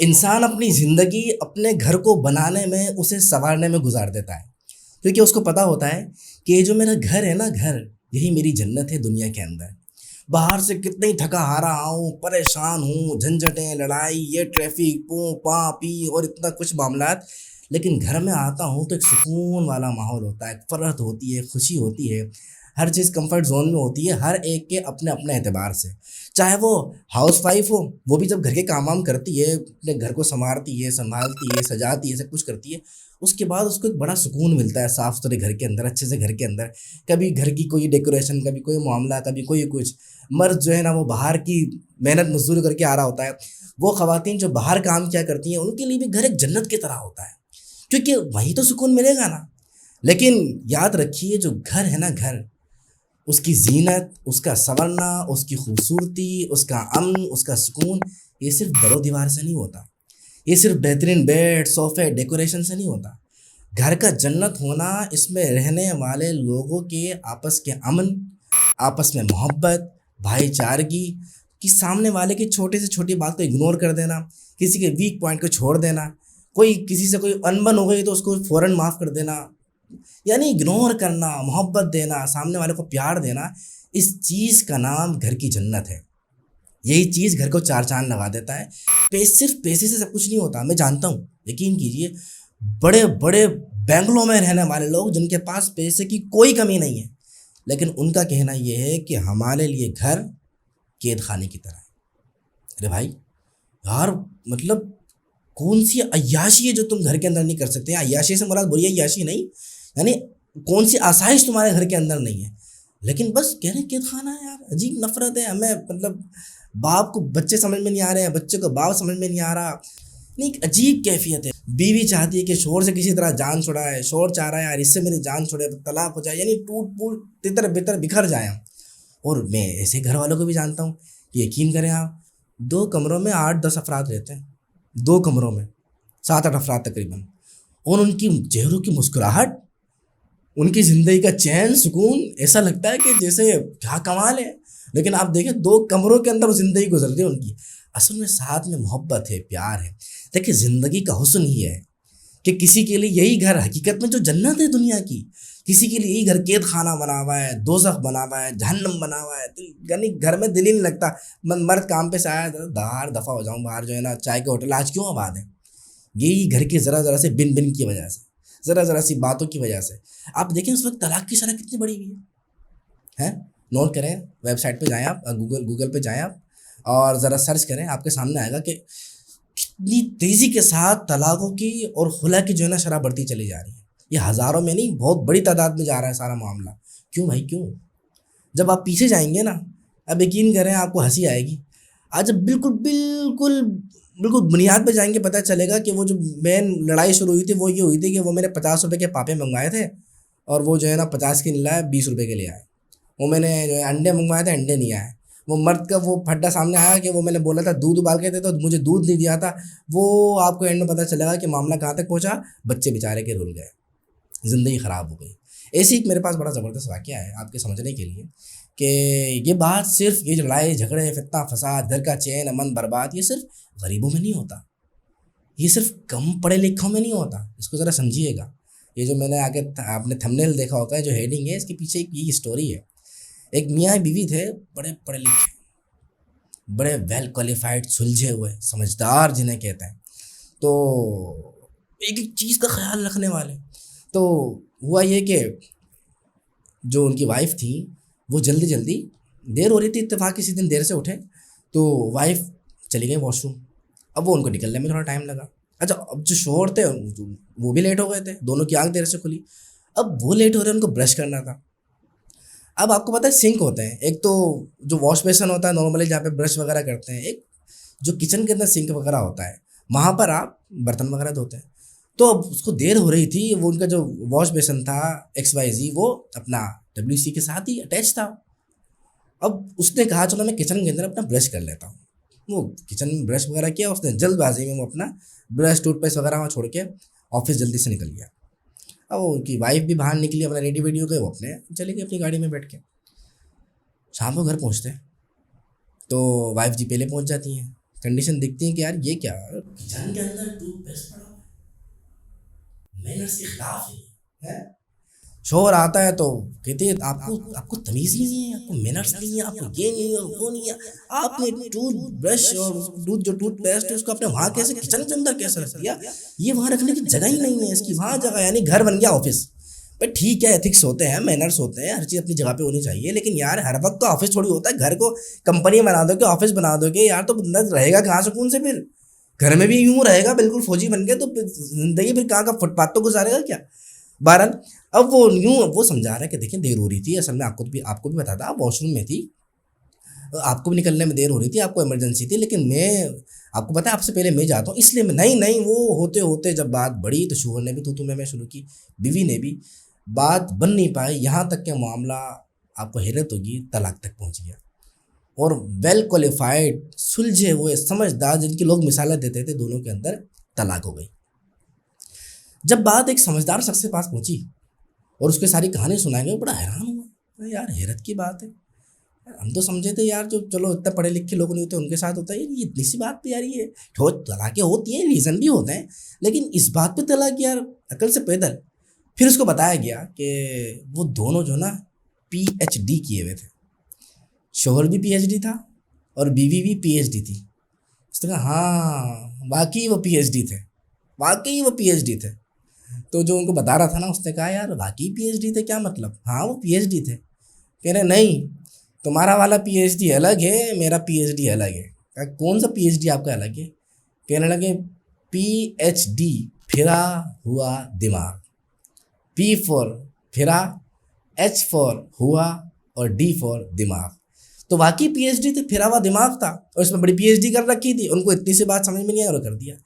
इंसान अपनी ज़िंदगी अपने घर को बनाने में, उसे सँवारने में गुज़ार देता है। क्योंकि उसको पता होता है कि ये जो मेरा घर है ना घर, यही मेरी जन्नत है दुनिया के अंदर। बाहर से कितना ही थका-हारा आऊँ, परेशान हूँ, झंझटें, लड़ाई, ये ट्रैफ़िक, पू-पा, पी और इतना कुछ मामलात, लेकिन घर में आता हूँ तो एक सुकून वाला माहौल होता है, फ़रहत होती है, खुशी होती है। हर चीज़ कम्फ़र्ट ज़ोन में होती है, हर एक के अपने-अपने एतबार से। चाहे वो हाउसवाइफ़ हो, वो भी जब घर के काम-वाम करती है, अपने घर को सँवारती है, सँभालती है, सजाती है, सब कुछ करती है, उसके बाद उसको एक बड़ा सुकून मिलता है साफ़-सुथरे घर के अंदर, अच्छे से घर के अंदर। कभी घर की कोई डेकोरेशन, कभी कोई मामला, कभी कोई कुछ। मर्द जो है ना वो बाहर की मेहनत मज़दूरी करके आ रहा होता है। वो ख़वातीन जो बाहर काम किया करती हैं, उनके लिए भी घर एक जन्नत की तरह होता है, क्योंकि वहीं तो सुकून मिलेगा ना। लेकिन याद रखिए जो घर है ना घर, उसकी ज़ीनत, उसका सँवरना, उसकी खूबसूरती, उसका अमन, उसका सुकून, ये सिर्फ़ दरो-दीवार से नहीं होता। ये सिर्फ़ बेहतरीन बेड, सोफ़े, डेकोरेशन से नहीं होता। घर का जन्नत होना इसमें रहने वाले लोगों के आपस के अमन, आपस में मोहब्बत, भाईचारगी, कि सामने वाले की छोटी से छोटी बात को इग्नोर कर देना, किसी के वीक पॉइंट को छोड़ देना, कोई किसी से कोई अनबन हो गई तो उसको फ़ौरन माफ़ कर देना। यानी इग्नोर करना, मोहब्बत देना, सामने वाले को प्यार देना, इस चीज़ का नाम घर की जन्नत है। यही चीज़ घर को चार चाँद लगा देता है। सिर्फ़ पैसे से सब कुछ नहीं होता, मैं जानता हूँ, यकीन कीजिए। बड़े-बड़े बैंगलों में रहने वाले लोग जिनके पास पैसे की कोई कमी नहीं है, लेकिन उनका कहना ये है कि हमारे लिए घर कैद खाने की तरह है। अरे भाई! यार, मतलब कौन-सी अय्याशी है जो तुम घर के अंदर नहीं कर सकते? अय्याशी से मुराद बुरी अय्याशी नहीं, यानी कौन-सी आसाइश तुम्हारे घर के अंदर नहीं है? लेकिन बस कह रहे हैं कैद खाना है यार, अजीब नफ़रत है हमें, मतलब बाप को बच्चे समझ में नहीं आ रहे हैं, बच्चे को बाप समझ में नहीं आ रहा। नहीं, एक अजीब कैफ़ियत है। बीवी चाहती है कि शौहर से किसी तरह जान छुड़ाए, शौहर चाह रहा है यार इससे मेरी जान छुड़े, तलाक हो जाए, यानी टूट-फूट, तितर-बितर बिखर जाएँ हम। और मैं ऐसे घर वालों को भी जानता हूँ कि यकीन करें आप, 2 कमरों में 8-10 अफ़राद रहते हैं। 2 कमरों में 7-8 अफ़राद तकरीबन, और उनकी चेहरों की मुस्कुराहट, उनकी ज़िंदगी का चैन, सुकून, ऐसा लगता है कि जैसे क्या कमाल है। लेकिन आप देखें 2 कमरों के अंदर वो ज़िंदगी गुज़र रही है उनकी। असल में साथ में मोहब्बत है, प्यार है। देखिए ज़िंदगी का हुस्न ही है कि किसी के लिए यही घर हकीकत में जो जन्नत है दुनिया की, किसी के लिए यही घर कैद खाना बना हुआ है, दोज़ख बना हुआ है, जहन्नम बना हुआ है। दिल यानी घर में दिल ही नहीं लगता। मर्द काम पे से आया, बाहर दफ़ा हो जाऊँ, बाहर जो है ना चाय के होटल आज क्यों आबाद है? यही घर की ज़रा-ज़रा से बिन-बिन की वजह से, ज़रा-ज़रा सी बातों की वजह से। आप देखें उस वक़्त तलाक की शरह कितनी बढ़ी हुई है, हैं? नोट करें, वेबसाइट पे जाएँ आप, गूगल गूगल पे जाएँ आप और ज़रा सर्च करें, आपके सामने आएगा कि कितनी तेज़ी के साथ तलाकों की और खुला की जो है ना शरह बढ़ती चली जा रही है। ये हज़ारों में नहीं, बहुत बड़ी तादाद में जा रहा है सारा मामला। क्यों भाई क्यों? जब आप पीछे जाएँगे ना, अब यकीन करें आपको हँसी आएगी। आज जब बिल्कुल बुनियाद पे जाएँगे, पता चलेगा कि वो जो मेन लड़ाई शुरू हुई थी वो ये हुई थी कि वो मैंने ₹50 के पापे मँगवाए थे और वो जो है ना 50 के नहीं लाया, ₹20 के ले आए। वो मैंने जो है अंडे मँगवाए थे, अंडे नहीं आए। वो मर्द का वो फड्डा सामने आया कि वो मैंने बोला था दूध उबाल के दे तो मुझे दूध नहीं दिया था। वो आपको एंड में पता चलेगा कि मामला कहाँ तक पहुँचा, बच्चे बेचारे के रुल गए। ज़िंदगी ख़राब हो गई। ऐसे ही एक मेरे पास बड़ा ज़बरदस्त वाक़या है आपके समझने के लिए कि ये बात सिर्फ़ ये लड़ाई झगड़े, फितना फ़साद, घर का चैन, अमन बर्बाद, ये सिर्फ़ गरीबों में नहीं होता। ये सिर्फ़ कम पढ़े लिखों में नहीं होता। इसको ज़रा समझिएगा। ये जो मैंने आगे आपने थंबनेल देखा होगा, जो हेडिंग है, इसके पीछे एक ये स्टोरी है। एक मियाँ-बीवी थे, बड़े पढ़े लिखे, बड़े वेल क्वालिफ़ाइड, सुलझे हुए, समझदार जिन्हें कहते हैं। तो एक-एक चीज़ का ख़्याल रखने वाले। तो हुआ ये कि जो उनकी वाइफ़ थी, वो जल्दी-जल्दी, देर हो रही थी, इत्तेफ़ाक किसी दिन देर से उठे, तो वाइफ़ चली गई वॉशरूम। अब वो उनको निकलने में थोड़ा टाइम लगा। अच्छा, अब जो शौहर थे वो भी लेट हो गए थे, दोनों की आँख देर से खुली। अब वो लेट हो रहे हैं, उनको ब्रश करना था। अब आपको पता है सिंक होते हैं, एक तो जो वॉश बेसिन होता है नॉर्मली जहाँ पे ब्रश वगैरह करते हैं, एक जो किचन के अंदर सिंक वगैरह होता है, वहाँ पर आप बर्तन वगैरह धोते हैं। तो अब उसको देर हो रही थी, वो उनका जो वॉश बेसिन था XYZ, वो अपना WC के साथ ही अटैच था। अब उसने कहा चलो मैं किचन के अंदर अपना ब्रश कर लेता हूँ। वो किचन में ब्रश वगैरह किया उसने, जल्दबाज़ी में वो अपना ब्रश, टूथपेस्ट वगैरह वहाँ छोड़ के ऑफ़िस जल्दी से निकल गया। अब वो उनकी वाइफ़ भी बाहर निकली, अपना रेडी-वेडी हो गई, वो अपने चली गई अपनी गाड़ी में बैठ के। शाम को घर पहुँचते हैं, तो वाइफ़ जी पहले पहुँच जाती हैं। कंडीशन दिखती है कि यार ये क्या, किचन के अंदर टूथपेस्ट पड़ा हुआ है, मैनर्स के खिलाफ है। शोर आता है तो कहते हैं आपको आपको तमीज़ नहीं है, आपको मैनर्स नहीं है, आपको ये नहीं है और वो नहीं है, आपने टूथ ब्रश और टूथ जो टूथपेस्ट है उसको आपने वहाँ कैसे किचन के अंदर कैसे रख दिया, ये वहाँ रखने की जगह ही नहीं है इसकी, वहाँ जगह यानी घर बन गया ऑफिस। भाई ठीक है, एथिक्स होते हैं, मैनर्स होते हैं, हर चीज़ अपनी जगह पे होनी चाहिए, लेकिन यार हर वक्त तो ऑफिस थोड़ी होता है, घर को कंपनी बना दोगे, ऑफिस बना दोगे यार, तो बंदा रहेगा कहाँ सुकून से फिर, घर में भी यूं रहेगा बिल्कुल फौजी बन के, तो जिंदगी फिर कहाँ का फुटपाथ तो गुजारेगा क्या। बहरहाल अब वो यूं वो समझा रहा है कि देखिए देर हो रही थी, असल में आपको भी पता था, आप वॉशरूम में थी, आपको भी निकलने में देर हो रही थी, आपको इमरजेंसी थी, लेकिन मैं आपको पता है आपसे पहले मैं जाता हूँ, इसलिए मैं नहीं नहीं वो होते होते जब बात बढ़ी तो शोहर ने भी तू मैं शुरू की, बीवी ने भी, बात बन नहीं पाई, यहाँ तक के मामला आपको हैरत होगी तलाक तक पहुँच गया। और वेल क्वालिफाइड सुलझे हुए समझदार जिनकी लोग मिसालें देते थे, दोनों के अंदर तलाक हो गई। जब बात एक समझदार शख्स के पास पहुंची और उसके सारी कहानी सुनाएंगे, वो बड़ा हैरान हुआ, अरे यार हैरत की बात है, यार हम तो समझे थे यार जो चलो इतने पढ़े लिखे लोग नहीं होते उनके साथ होता है, ये इतनी सी बात पे यार ये तलाक़ें होती हैं, रीज़न भी होते हैं, लेकिन इस बात पे तलाक यार अकल से पैदल। फिर उसको बताया गया कि वो दोनों जो ना PhD किए हुए थे, शोहर भी PhD था और बीवी भी PhD थी। उसने कहा हाँ वाकई वो PhD थे, वाकई वो PhD थे। तो जो उनको बता रहा था ना उसने कहा यार वाकई PhD थे, क्या मतलब, हाँ वो PhD थे। कह रहे नहीं तुम्हारा वाला PhD अलग है, मेरा PhD अलग है। कहा कौन सा PhD आपका अलग है। कहने लगे PhD फिरा हुआ दिमाग, P फॉर फिरा, H फॉर हुआ और D फॉर दिमाग। तो वाकई PhD थे, फिरा हुआ दिमाग था और इसमें बड़ी PhD कर रखी थी, उनको इतनी सी बात समझ में नहीं आई और कर दिया।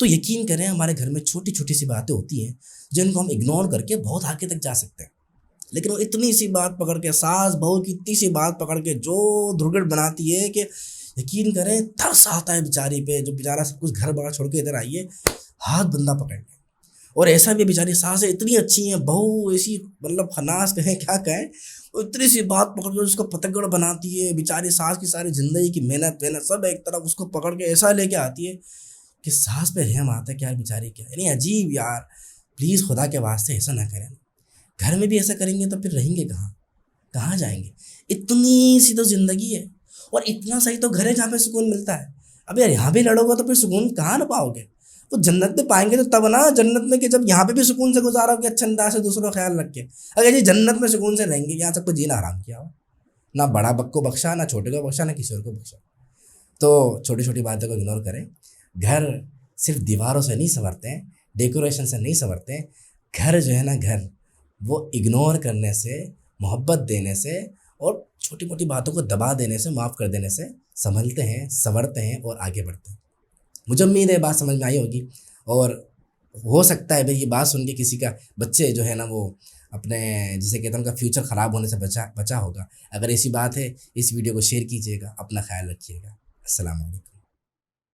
तो यकीन करें हमारे घर में छोटी छोटी सी बातें होती हैं जिनको हम इग्नोर करके बहुत आगे तक जा सकते हैं, लेकिन वो इतनी सी बात पकड़ के, सास बहू की इतनी सी बात पकड़ के जो दुर्गट बनाती है कि यकीन करें तरस आता है बेचारी पे, जो बेचारा सब कुछ घर बार छोड़ के इधर आई है, हाथ बंदा पकड़ ले। और ऐसा भी बेचारी सासें इतनी अच्छी हैं, बहू ऐसी मतलब खनास कहें क्या कहें, वो इतनी सी बात पकड़ के उसको पतंगड़ बनाती है, बेचारी सास की सारी जिंदगी की मेहनत वेहनत सब एक तरफ उसको पकड़ के ऐसा लेके आती है कि सास पे रहम आता है कि यार बेचारी क्या, यानी अजीब यार। प्लीज़ खुदा के वास्ते ऐसा ना करें, घर में भी ऐसा करेंगे तो फिर रहेंगे कहाँ, कहाँ जाएंगे। इतनी सी तो ज़िंदगी है और इतना सही तो घर है जहाँ पे सुकून मिलता है। अब यार यहाँ भी लड़ोगे तो फिर सुकून कहाँ ना पाओगे, वो जन्नत में पाएंगे तो तब ना, जन्नत में कि जब यहाँ पे भी सुकून से गुजारोगे अच्छे अंदाज से दूसरों का ख्याल रख के। अगर ये जन्नत में सुकून से रहेंगे, यहाँ तक तो जीना आराम किया हो, ना बड़ा को बख्शा, ना छोटे को बख्शा, ना किसी और को बख्शा। तो छोटी छोटी बातों को इग्नोर करें। घर सिर्फ दीवारों से नहीं संवरते हैं, डेकोरेशन से नहीं संवरते हैं। घर जो है ना, घर वो इग्नोर करने से, मोहब्बत देने से और छोटी मोटी बातों को दबा देने से, माफ़ कर देने से संभलते हैं, संवरते हैं और आगे बढ़ते हैं। मुझे उम्मीद है बात समझ में आई होगी और हो सकता है भाई ये बात सुन के किसी का बच्चे जो है ना वो अपने जिसे कहते हैं उनका फ्यूचर ख़राब होने से बचा होगा। अगर ऐसी बात है इस वीडियो को शेयर कीजिएगा, अपना ख्याल रखिएगा। अस्सलाम वालेकुम।